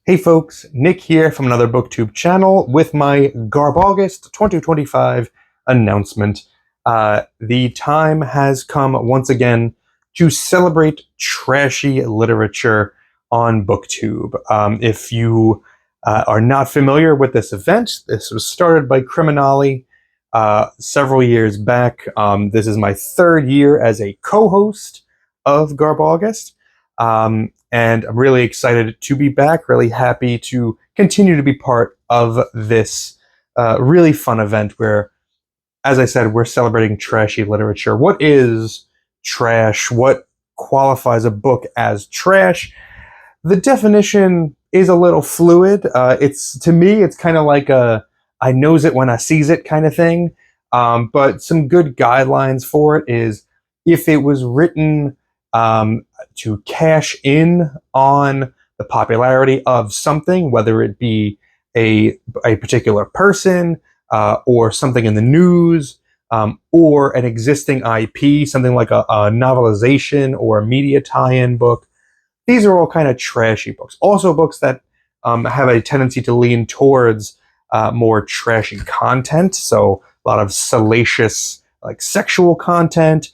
Hey folks, Nick here from another BookTube channel with my Garb-August 2025 announcement. The time has come once again to celebrate trashy literature on BookTube. If you are not familiar with this event, this was started by Criminali several years back. This is my third year as a co-host of Garb-August. And I'm really excited to be back, really happy to continue to be part of this really fun event where, as I said, we're celebrating trashy literature. What is trash? What qualifies a book as trash? The definition is a little fluid. To me, it's kind of like a I knows it when I sees it kind of thing. But some good guidelines for it is if it was written to cash in on the popularity of something, whether it be a particular person or something in the news or an existing IP, something like a novelization or a media tie-in book. These are all kind of trashy books. Also, books that have a tendency to lean towards more trashy content. So a lot of salacious, like sexual content,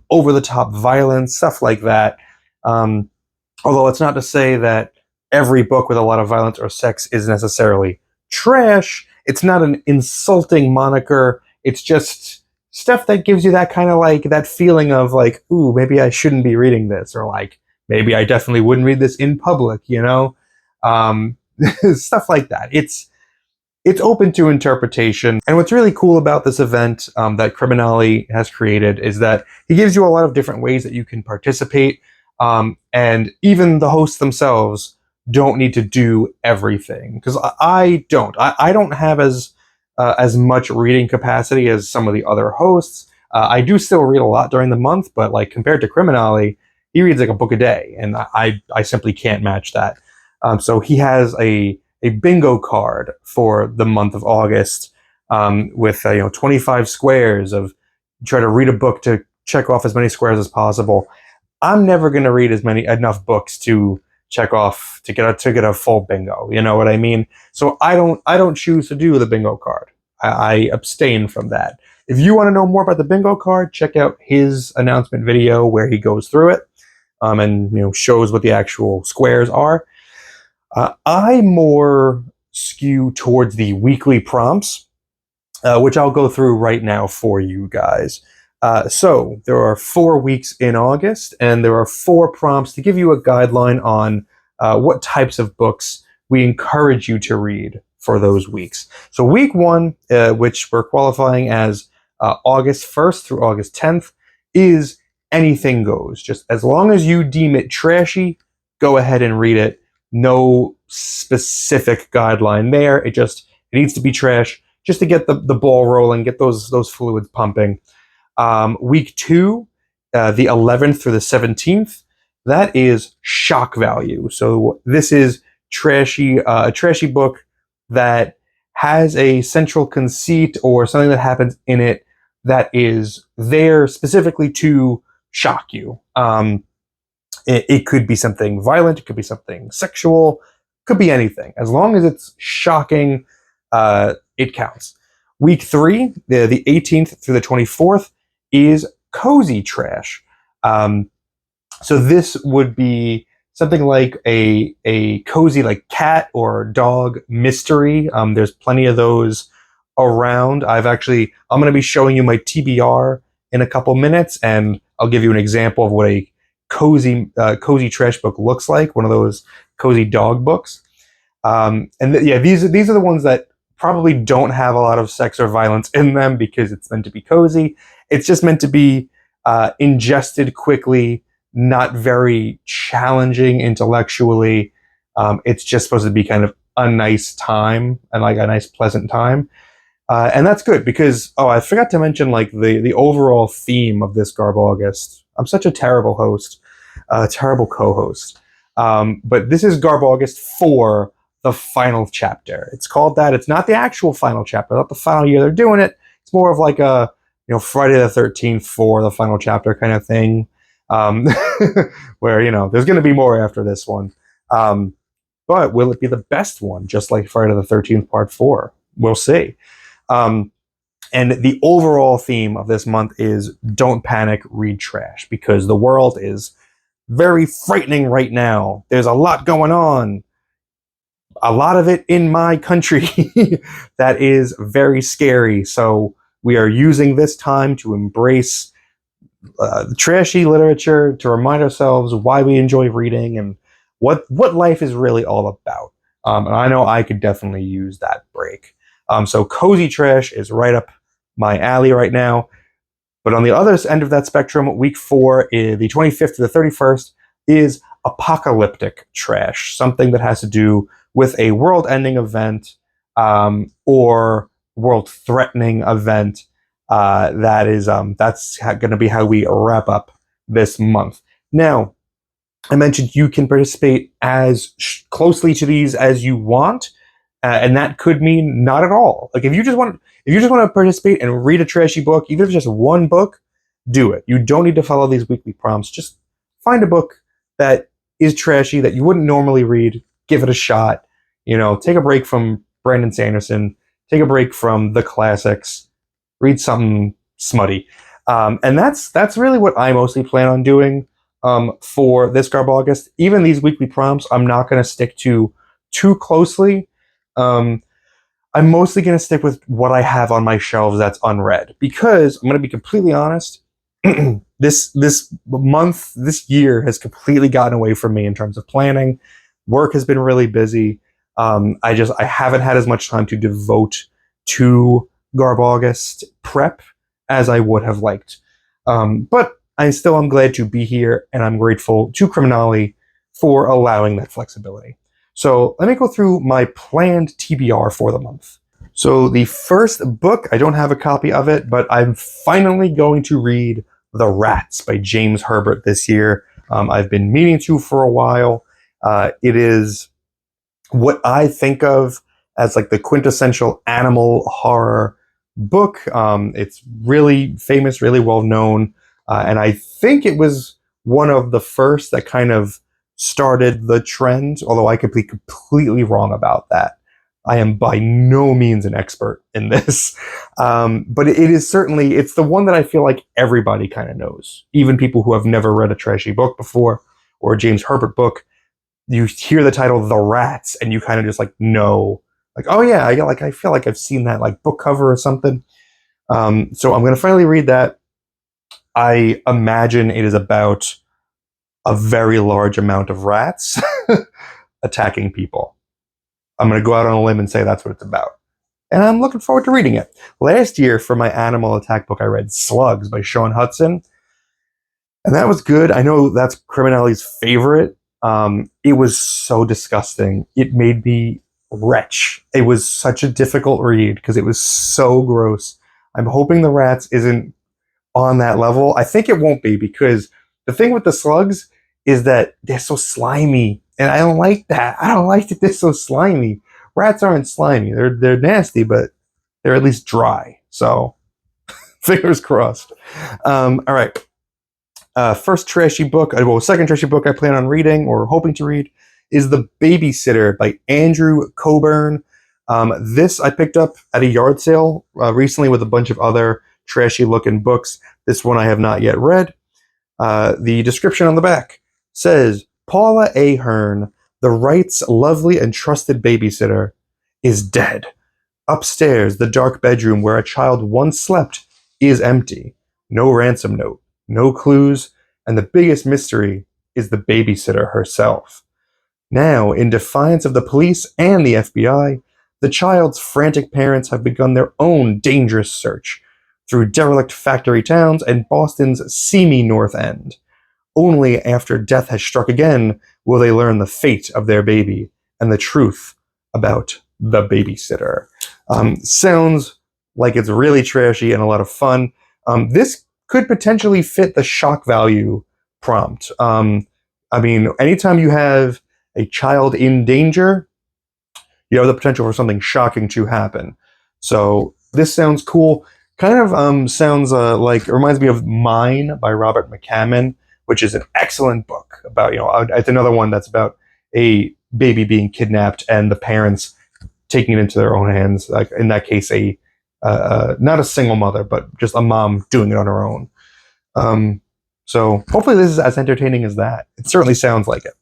over-the-top violence, stuff like that. Although it's not to say that every book with a lot of violence or sex is necessarily trash. It's not an insulting moniker. It's just stuff that gives you that kind of like that feeling of like, ooh, maybe I shouldn't be reading this, or like maybe I definitely wouldn't read this in public, you know? Stuff like that. It's open to interpretation. And what's really cool about this event that Criminali has created is that he gives you a lot of different ways that you can participate. And even the hosts themselves don't need to do everything. Because I don't. I don't have as much reading capacity as some of the other hosts. I do still read a lot during the month, but like compared to Criminali, he reads like a book a day, and I simply can't match that. So he has a bingo card for the month of August with 25 squares of try to read a book to check off as many squares as possible. I'm never going to read enough books to check off to get a full bingo. You know what I mean? So I don't choose to do the bingo card. I abstain from that. If you want to know more about the bingo card, check out his announcement video where he goes through it and shows what the actual squares are. I more skew towards the weekly prompts, which I'll go through right now for you guys. So there are 4 weeks in August, and there are 4 prompts to give you a guideline on what types of books we encourage you to read for those weeks. So week 1, which we're qualifying as August 1st through August 10th, is anything goes. Just as long as you deem it trashy, go ahead and read it. No specific guideline there. It needs to be trash just to get the ball rolling, get those fluids pumping. Week 2, the 11th through the 17th, that is shock value. So this is a trashy book that has a central conceit or something that happens in it that is there specifically to shock you. It could be something violent, it could be something sexual, could be anything. As long as it's shocking, it counts. Week 3, the 18th through the 24th, is cozy trash. So this would be something like a cozy like cat or dog mystery. There's plenty of those around. I'm going to be showing you my TBR in a couple minutes, and I'll give you an example of what a cozy trash book looks like. One of those cozy dog books. These are the ones that probably don't have a lot of sex or violence in them because it's meant to be cozy. It's just meant to be ingested quickly, not very challenging intellectually. It's just supposed to be kind of a nice time and like a nice pleasant time. And that's good because, I forgot to mention like the overall theme of this Garb-August. I'm such a terrible host, terrible co-host. But this is Garb-August for the final chapter. It's called that. It's not the actual final chapter, not the final year they're doing it. It's more of like a, Friday the 13th for the final chapter kind of thing. Where, there's going to be more after this one. but will it be the best one, just like Friday the 13th Part 4? We'll see. And the overall theme of this month is don't panic, read trash, because the world is very frightening right now. There's a lot going on. A lot of it in my country that is very scary. So we are using this time to embrace trashy literature, to remind ourselves why we enjoy reading and what life is really all about. And I know I could definitely use that break. So cozy trash is right up my alley right now. But on the other end of that spectrum, week 4, the 25th to the 31st, is apocalyptic trash, something that has to do with a world-ending event or world-threatening event. That's going to be how we wrap up this month. Now, I mentioned you can participate as closely to these as you want, and that could mean not at all. Like if you just want to participate and read a trashy book, even if it's just one book, do it. You don't need to follow these weekly prompts. Just find a book that is trashy that you wouldn't normally read. Give it a shot. Take a break from Brandon Sanderson. Take a break from the classics. Read something smutty. And that's really what I mostly plan on doing for this Garb-August. Even these weekly prompts, I'm not going to stick to too closely. I'm mostly going to stick with what I have on my shelves that's unread, because I'm going to be completely honest. This month, this year has completely gotten away from me in terms of planning. Work has been really busy. I haven't had as much time to devote to Garb-August prep as I would have liked. But I still am glad to be here, and I'm grateful to Criminale for allowing that flexibility. So let me go through my planned TBR for the month. So the first book, I don't have a copy of it, but I'm finally going to read The Rats by James Herbert this year. I've been meaning to for a while. It is what I think of as like the quintessential animal horror book. It's really famous, really well known, and I think it was one of the first that kind of started the trend, although I could be completely wrong about that. I am by no means an expert in this, but it is certainly, it's the one that I feel like everybody kind of knows, even people who have never read a trashy book before or a James Herbert book. You hear the title The Rats and you kind of just like know, like, oh yeah, I feel like I've seen that like book cover or something. So I'm going to finally read that. I imagine it is about a very large amount of rats attacking people. I'm going to go out on a limb and say that's what it's about. And I'm looking forward to reading it. Last year, for my animal attack book, I read Slugs by Sean Hudson. And that was good. I know that's Criminale's favorite. It was so disgusting. It made me retch. It was such a difficult read because it was so gross. I'm hoping The Rats isn't on that level. I think it won't be, because the thing with the slugs is that they're so slimy, and I don't like that. I don't like that they're so slimy. Rats aren't slimy. They're nasty, but they're at least dry. So fingers crossed. All right. First trashy book, second trashy book I plan on reading or hoping to read is The Babysitter by Andrew Coburn. This I picked up at a yard sale recently with a bunch of other trashy looking books. This one I have not yet read. The description on the back says, Paula Ahern, the Wright's lovely and trusted babysitter, is dead. Upstairs, the dark bedroom where a child once slept is empty. No ransom note, no clues, and the biggest mystery is the babysitter herself. Now, in defiance of the police and the FBI, the child's frantic parents have begun their own dangerous search through derelict factory towns and Boston's seamy North End. Only after death has struck again will they learn the fate of their baby and the truth about the babysitter. Sounds like it's really trashy and a lot of fun. This could potentially fit the shock value prompt. I mean, anytime you have a child in danger, you have the potential for something shocking to happen. So this sounds cool. Kind of sounds like, it reminds me of Mine by Robert McCammon, which is an excellent book about, it's another one that's about a baby being kidnapped and the parents taking it into their own hands. Like in that case, not a single mother, but just a mom doing it on her own. So hopefully this is as entertaining as that. It certainly sounds like it.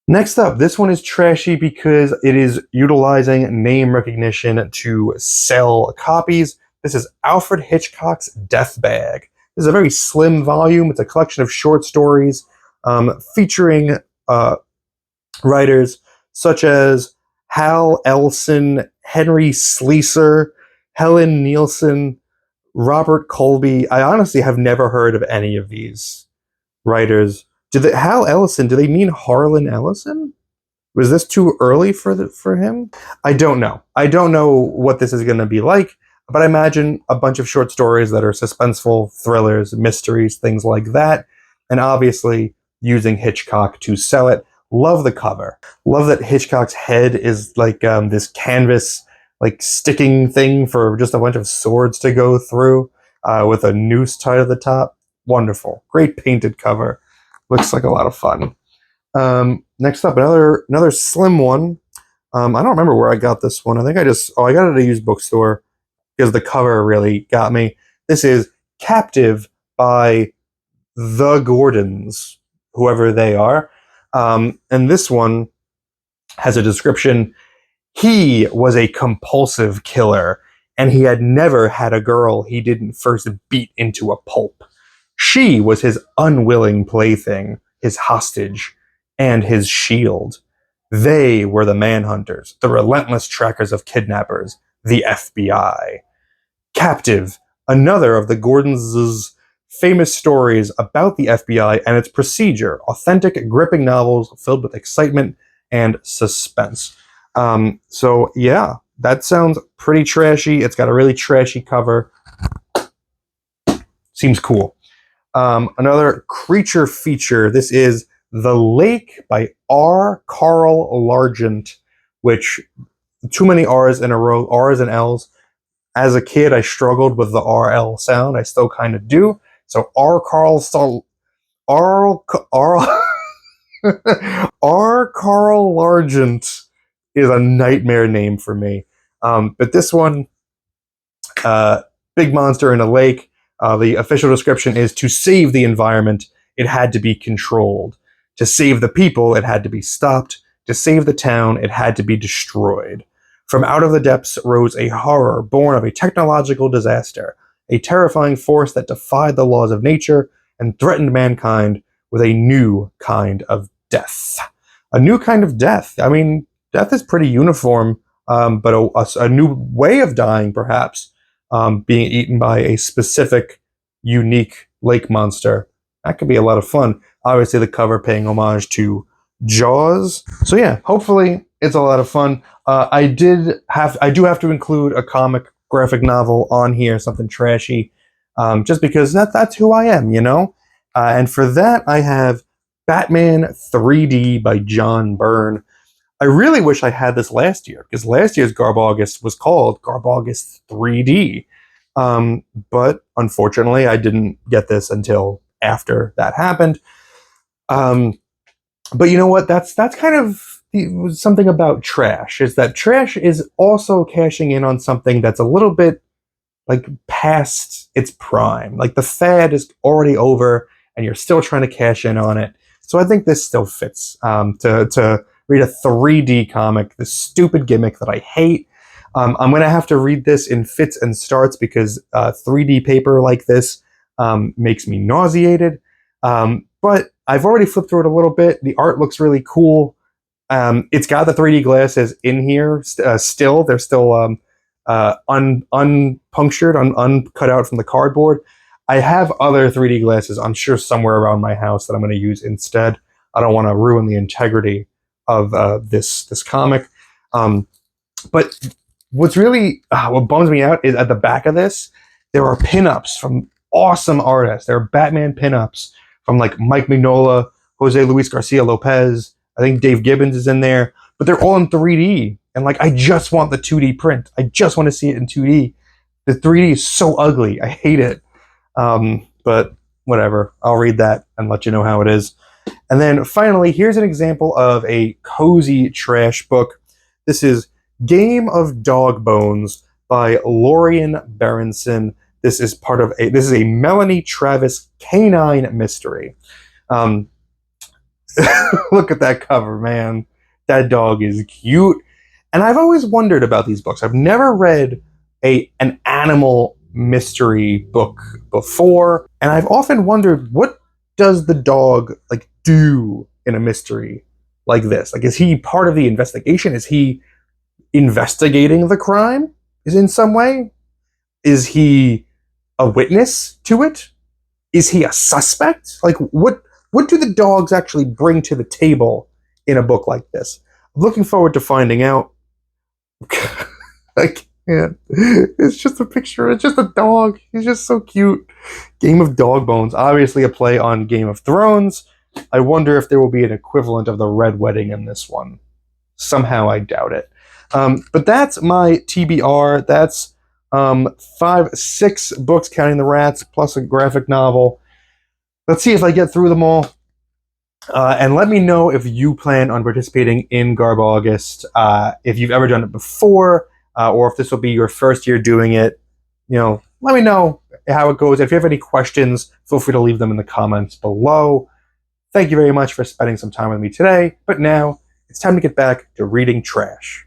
Next up, this one is trashy because it is utilizing name recognition to sell copies. This is Alfred Hitchcock's Death Bag. This is a very slim volume. It's a collection of short stories featuring writers such as Hal Elson, Henry Sleeser, Helen Nielsen, Robert Colby. I honestly have never heard of any of these writers. Hal Ellison, do they mean Harlan Ellison? Was this too early for him? I don't know. I don't know what this is going to be like, but I imagine a bunch of short stories that are suspenseful, thrillers, mysteries, things like that, and obviously using Hitchcock to sell it. Love the cover. Love that Hitchcock's head is like this canvas, like sticking thing for just a bunch of swords to go through with a noose tied to the top. Wonderful. Great painted cover. Looks like a lot of fun. Next up, another slim one. I don't remember where I got this one. I think I got it at a used bookstore because the cover really got me. This is Captive by the Gordons, whoever they are. And this one has a description. He was a compulsive killer, and he had never had a girl he didn't first beat into a pulp. She was his unwilling plaything, his hostage, and his shield. They were the manhunters, the relentless trackers of kidnappers, the FBI. Captive, another of the Gordons' famous stories about the FBI and its procedure, authentic, gripping novels filled with excitement and suspense. So yeah, that sounds pretty trashy. It's got a really trashy cover. Seems cool. Another creature feature. This is The Lake by R. Carl Largent, which too many R's in a row, R's and L's. As a kid, I struggled with the RL sound. I still kind of do. So R. Carl Largent is a nightmare name for me. But this one, big monster in a lake. The official description is to save the environment, it had to be controlled. To save the people, it had to be stopped. To save the town, it had to be destroyed. From out of the depths rose a horror born of a technological disaster, a terrifying force that defied the laws of nature and threatened mankind with a new kind of death. A new kind of death. I mean, death is pretty uniform, but a new way of dying, perhaps. Being eaten by a specific, unique lake monster. That could be a lot of fun. Obviously, the cover paying homage to Jaws. So yeah, hopefully it's a lot of fun. I do have to include a comic graphic novel on here, something trashy, just because that's who I am, you know? And for that, I have Batman 3D by John Byrne. I really wish I had this last year, because last year's Garb-August was called Garb-August 3D. But unfortunately, I didn't get this until after that happened. But you know what? That's kind of something about trash, is that trash is also cashing in on something that's a little bit like past its prime. Like the fad is already over and you're still trying to cash in on it. So I think this still fits to read a 3D comic, this stupid gimmick that I hate. I'm going to have to read this in fits and starts because 3D paper like this makes me nauseated. But I've already flipped through it a little bit. The art looks really cool. It's got the 3D glasses in here still. They're still unpunctured, uncut out from the cardboard. I have other 3D glasses, I'm sure, somewhere around my house that I'm going to use instead. I don't want to ruin the integrity of this comic. But what's really, what bums me out is at the back of this, there are pinups from awesome artists. There are Batman pinups from like Mike Mignola, Jose Luis Garcia Lopez. I think Dave Gibbons is in there, but they're all in 3D. And like, I just want the 2D print. I just want to see it in 2D. The 3D is so ugly. I hate it. But whatever. I'll read that and let you know how it is. And then finally, here's an example of a cozy trash book. This is Game of Dog Bones by Lorian Berenson. This is a Melanie Travis canine mystery. Look at that cover, man. That dog is cute. And I've always wondered about these books. I've never read an animal mystery book before, and I've often wondered, what does the dog do in a mystery like this? Is he part of the investigation? Is he investigating the crime? Is in some way? Is he a witness to it? Is he a suspect? What do the dogs actually bring to the table in a book like this? I'm looking forward to finding out. I can't. It's just a picture. It's just a dog. He's just so cute. Game of Dog Bones. Obviously a play on Game of Thrones. I wonder if there will be an equivalent of the Red Wedding in this one. Somehow I doubt it. But that's my TBR. That's 6 books, counting the rats, plus a graphic novel. Let's see if I get through them all. And let me know if you plan on participating in Garb-August, if you've ever done it before, or if this will be your first year doing it. Let me know how it goes. If you have any questions, feel free to leave them in the comments below. Thank you very much for spending some time with me today. But now, it's time to get back to reading trash.